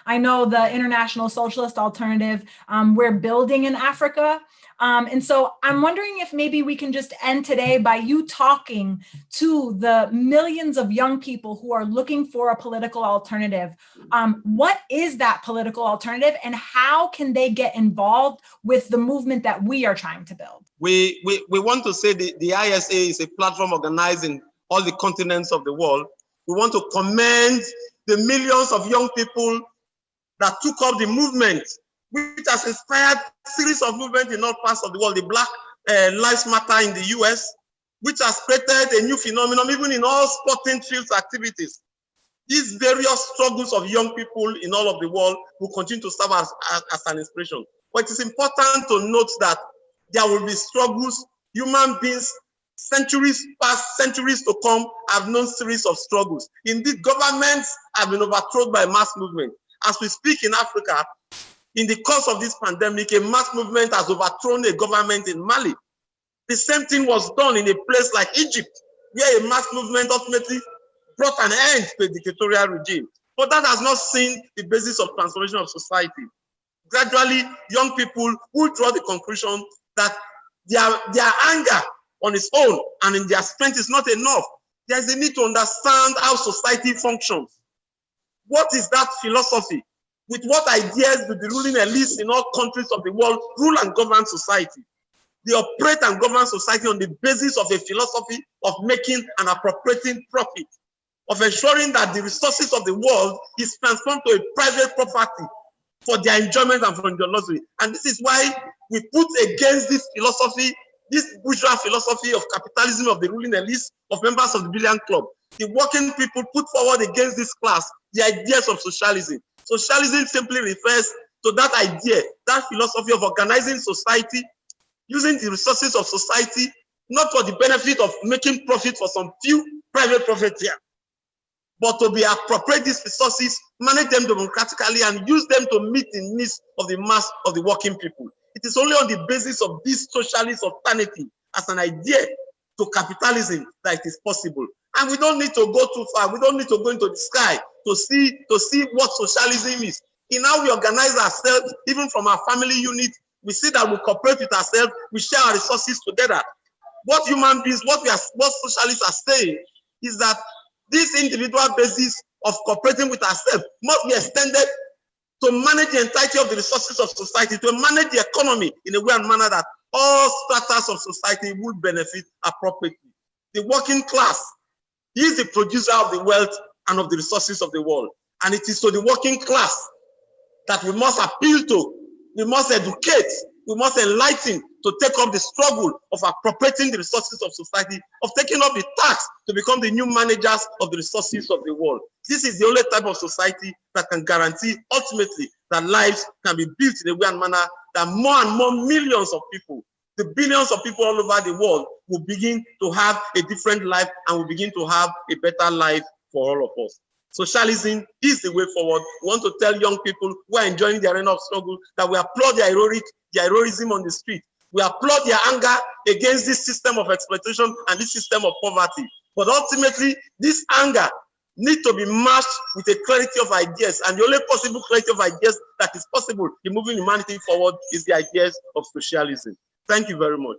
I know the International Socialist Alternative, we're building in Africa. And so I'm wondering if maybe we can just end today by you talking to the millions of young people who are looking for a political alternative. What is that political alternative, and how can they get involved with the movement that we are trying to build? We want to say the ISA is a platform organizing all the continents of the world. We want to commend the millions of young people that took up the movement, which has inspired a series of movements in all parts of the world. The Black Lives Matter in the US, which has created a new phenomenon, even in all sporting fields activities. These various struggles of young people in all of the world will continue to serve as an inspiration. But it is important to note that there will be struggles. Human beings, centuries past, centuries to come, have known series of struggles. Indeed, governments have been overthrown by mass movement. As we speak in Africa, in the course of this pandemic, a mass movement has overthrown a government in Mali. The same thing was done in a place like Egypt, where a mass movement ultimately brought an end to a dictatorial regime. But that has not seen the basis of transformation of society. Gradually, young people will draw the conclusion that their anger on its own and in their strength is not enough. There's a need to understand how society functions. What is that philosophy? With what ideas do the ruling elites in all countries of the world rule and govern society? They operate and govern society on the basis of a philosophy of making and appropriating profit, of ensuring that the resources of the world is transformed to a private property for their enjoyment and for their luxury. And this is why we put against this philosophy, this bourgeois philosophy of capitalism of the ruling elites, of members of the Billion Club. The working people put forward against this class the ideas of socialism. Socialism simply refers to that idea, that philosophy of organizing society, using the resources of society, not for the benefit of making profit for some few private profiteers, but to be appropriate these resources, manage them democratically, and use them to meet the needs of the mass of the working people. It is only on the basis of this socialist alternative as an idea to capitalism that it is possible. And we don't need to go too far. We don't need to go into the sky to see what socialism is. In how we organize ourselves, even from our family unit, we see that we cooperate with ourselves, we share our resources together. What human beings, what socialists are saying is that this individual basis of cooperating with ourselves must be extended to manage the entirety of the resources of society, to manage the economy in a way and manner that all stratas of society will benefit appropriately. The working class is the producer of the wealth and of the resources of the world. And it is to the working class that we must appeal to, we must educate, we must enlighten to take up the struggle of appropriating the resources of society, of taking up the tax to become the new managers of the resources of the world. This is the only type of society that can guarantee ultimately that lives can be built in a way and manner that more and more millions of people, the billions of people all over the world, will begin to have a different life and will begin to have a better life for all of us. Socialism is the way forward. We want to tell young people who are enjoying the arena of struggle that we applaud their heroism on the street. We applaud their anger against this system of exploitation and this system of poverty. But ultimately, this anger needs to be matched with a clarity of ideas. And the only possible clarity of ideas that is possible in moving humanity forward is the ideas of socialism. Thank you very much.